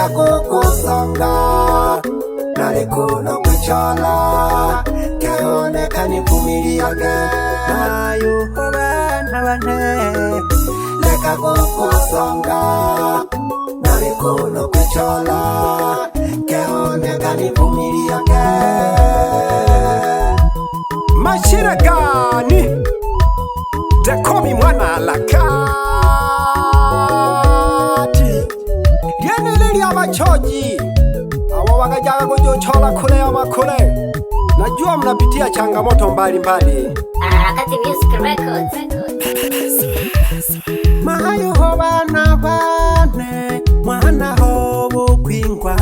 kukusonga nali kuno kuchola keone kanivumiliage nayo bana bane leka kukusonga nali kuno kuchola keone kanivumiliage mashira gani Dekomi mwana lakati Lieneleli ya machoji Awa wakajaga kujochola kule ya makule Najua mnapitia changamoto mbali mbali Harakati Music Records Mahayo hobana bane Mwana hobo kwingwa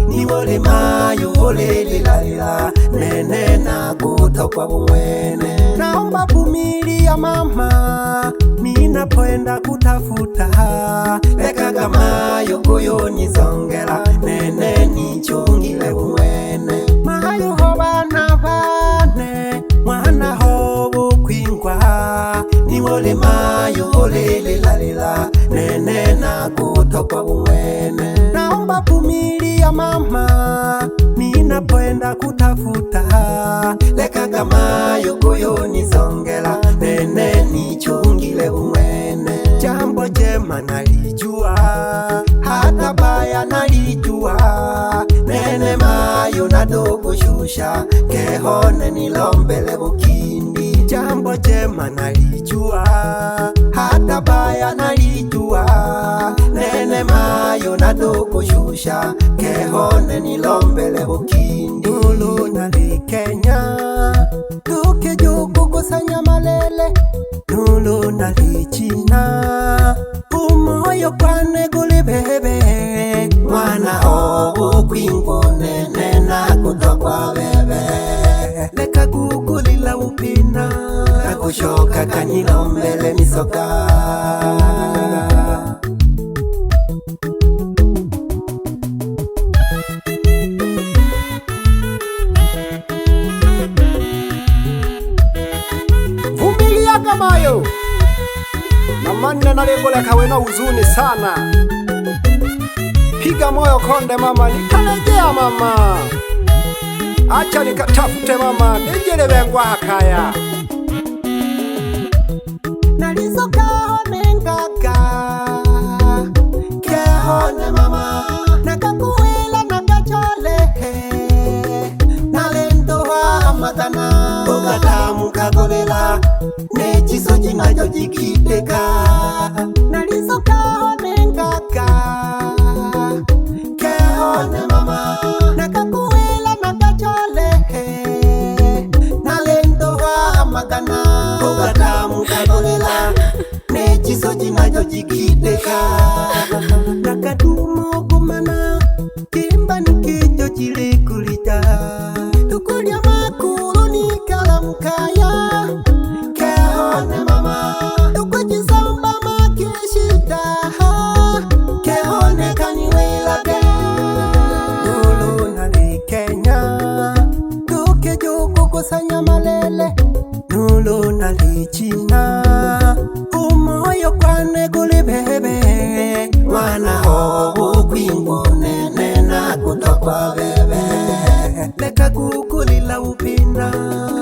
Niwole mayo hole lilalila Nene na kutokwa bumwene Naomba vumilia mama Ninapoenda kutafuta Leka kamayo kuyonizongela Nene nichungile bumwene Mahayo hobana bane Mwana hobo kwingwa Niwole mayo hole lilalila Nene na kutokwa bumwene Naomba vumilia mama Ninapoenda kutafuta Leka kamayo kuyonizongela Nene nichungile umwene Jambo jema nalijua Hata baya nalijua Nene mayo nadogo shusha Kehone nilombele bukindi Jambo jema nalijua Hata baya nalijua Nene mayo nadogo shusha Kehone nilombele bukindi Nulu nali Kenya Tuke juku kusanya malele Nulu nali China Umoyo kwane guli bebe Mwana obu kwingu nene na kutokwa bebe Leka gugulila upina Na kushoka kanilombele misoka Mayo na manne nalekole kawe na huzuni sana Piga moyo konde mama nitarejea mama Acha nikatafute mama Nijele bengwa hakaya Nalizoka hone ngaka Kehone mama Nakakuwela nakachole Nalendoha amatana Ogadamu kagolela Nechiso jingajo jikiteka Nalizoka hone ngaka Kehone mama Nakakuwela nakachole Nalendoha amagana Ogadamu kagolela Nechiso jingajo jikiteka Nakadumo kumana Kimba nikijo chilikulita Tukulia makulu nikala mkaya Kehone mama Tukujisamba makishita Kehone kaniwela de Nulu nali Kenya Tuke juku kusanya malele Nulu nali China Umoyo kwane guli bebe Mwana hobu kwingu nene na kutokwa bebe Leka kukulila upina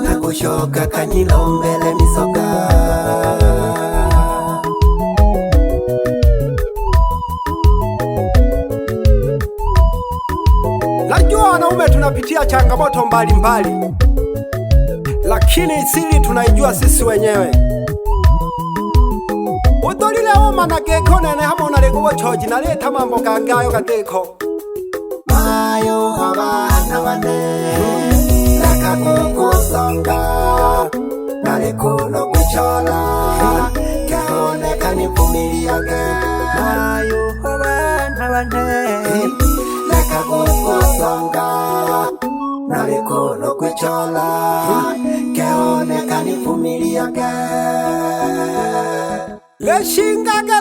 Na kushoka kanyilombele misoka Najua wanaume tunapitia changamoto mbali mbali Lakini siri tunaijua sisi wenyewe Udolile oma na geko nene hama unaleguwa choji Naleta mambo kagayo kateko Mayo habana wane Leka kukusonga Nali kuno kuchola Kehone kanivumiliage Mayo habana wane Leka kukusonga Nali kuno kuchola Kehone kanivumiliage Leshingage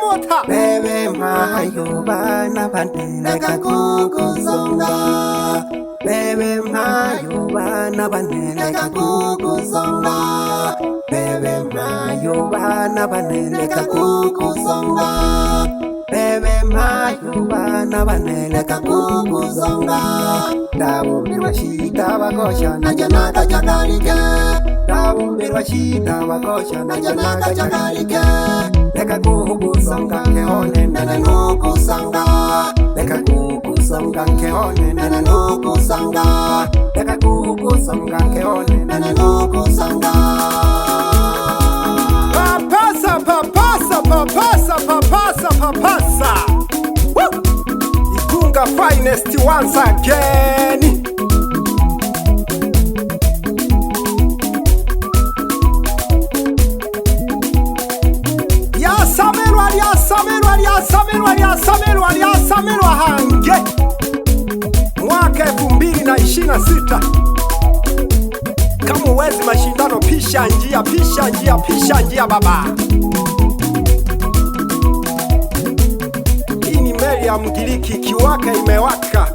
mota Bebe mayo bana bane Leka kukusonga Bebe mayo bana bane Leka kukusonga Bebe mayo mayo bana baneleka kukuzonga. Bebe mayo bana baneleka kukuzonga. Ndabumbilwa shita bakosha najanaga chakalike. Ndabumbilwa shita bakosha najanaga chakalike. Leka kukuzonga keone nene nukusanga. Leka kukuzonga keone nene nukusanga. Leka kukuzonga keone nene nukusanga. Papasa, papasa, papasa, papasa, papasa. Woo! Igunga finest once again. Yasamirwa hange. Mwaka 2026. Kama uwezi mashindano pisha njia baba. Hii ni meli ya Mgiriki kiwaka imewaka.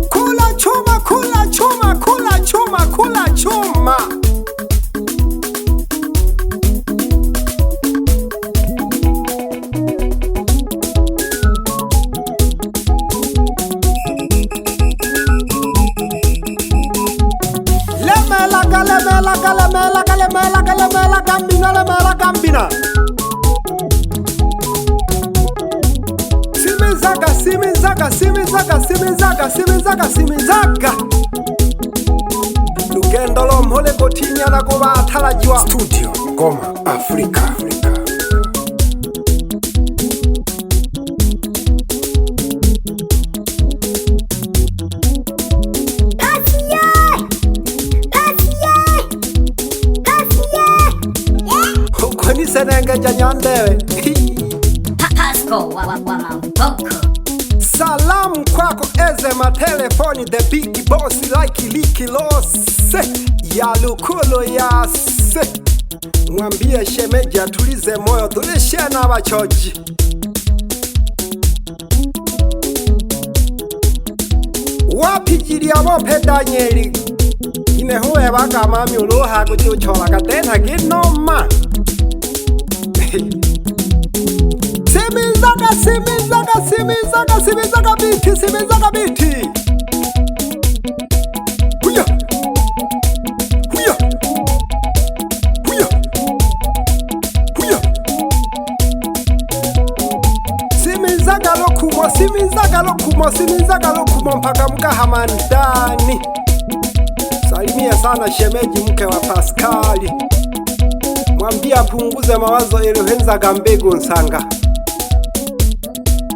Kula chuma, kula chuma, kula chuma, kula chuma. Lemela gambina. Simizaga. Lugendo lomhole kotinya na kuba atalajiwa. Studio Ngoma Afrika. Senenge janyandewe. Pasco wa Mamboko. Salamu kwako eze matelefoni. The big boss like liki lose. Ya lukulo ya se. Mwambie shemeji atulize moyo. Tulishe na bachoji. Wapijiri ya mope Danieli. Inehuwe baka mami uloha kujuchola katena ginoma. Simizaga biti. Huya. Simizaga lokumo mpaka mkahamandani. Salimia sana shemeji mke wa Paskali. Mwambia punguze mawazo ilihenzaga mbegu nsanga.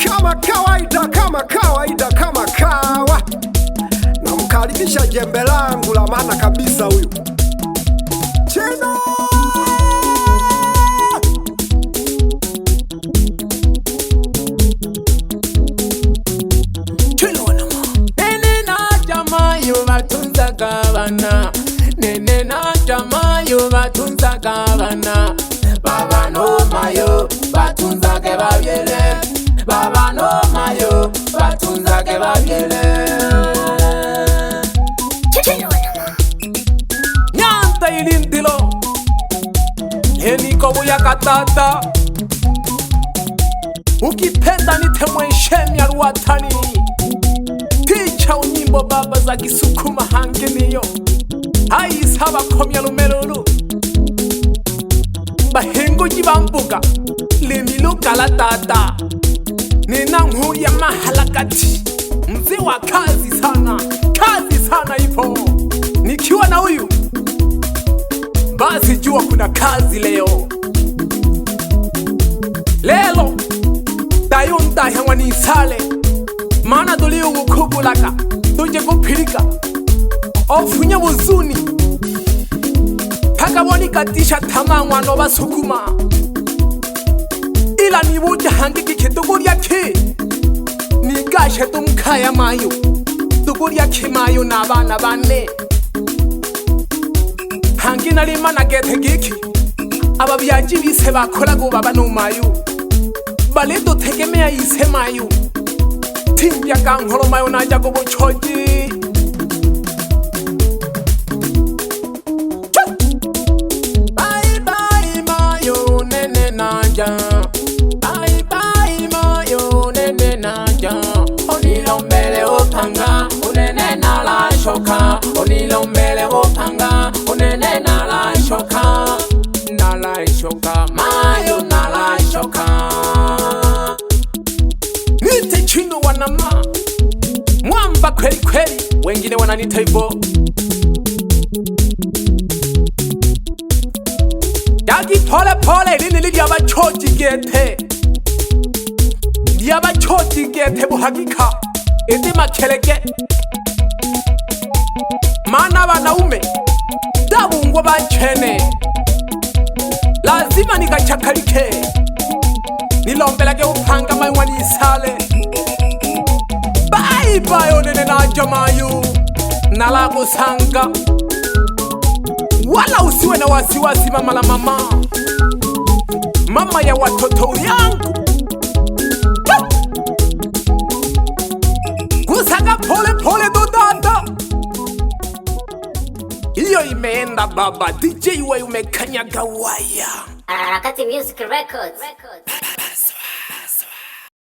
Kama kawaida. Na mkaribisha jembe langu la maana kabisa huyu. Chino! Nene na jamayo batunzaga bana. Nene na jamayo batunzaga bana. Baba no mayo batunzage babyele. Baba no mayo batunzage babyele. Nyanta ilindilo Heniko buya katata. Ukipenda nitemwe shemya ruwatani. Ticha unyimbo baba za Kisukuma hange niyo. Aisaba komya lumelulu. Bahengo jibambuga Limilu kalatata. Nina nghu ya mahalakati. Mzee wa kazi sana ipo. Nikiwa na huyu basi jua kuna kazi leo. Lelo Dayunta hewa ni sale. Mana duli ukubulaka. Tuje kupilika ofunya wuzuni. Pakaboni katisha tama wano basukuma. Ila nibuja hangiki kituguri yake. Nigashe tumkaya mayo. Tuguri yake mayo na bana bane. Hangina lima na gete giki. Ababyaji bise bakora go baba no mayo. Baleto tegemea ise mayo. Timbya kankolo mayo naja go bochoji. nilombele upanga unene nalaishoka mayo nalaishoka nite chino wanama mwamba kweli kweli wengine wananita hivyo yagi pole pole lini lyabachoji gete buhakika eti makeleke mana wanaume dabungwa bachene lazima nikachakalike nilombelage upanga maywa nisale baibayo nene najamayu nalagusanga wala usiwe na wasiwasi mama la mama ya watoto yangu kusanga pole pole dodada iyo imeenda baba DJ wewe umekanyaga waya Harakati Music Records.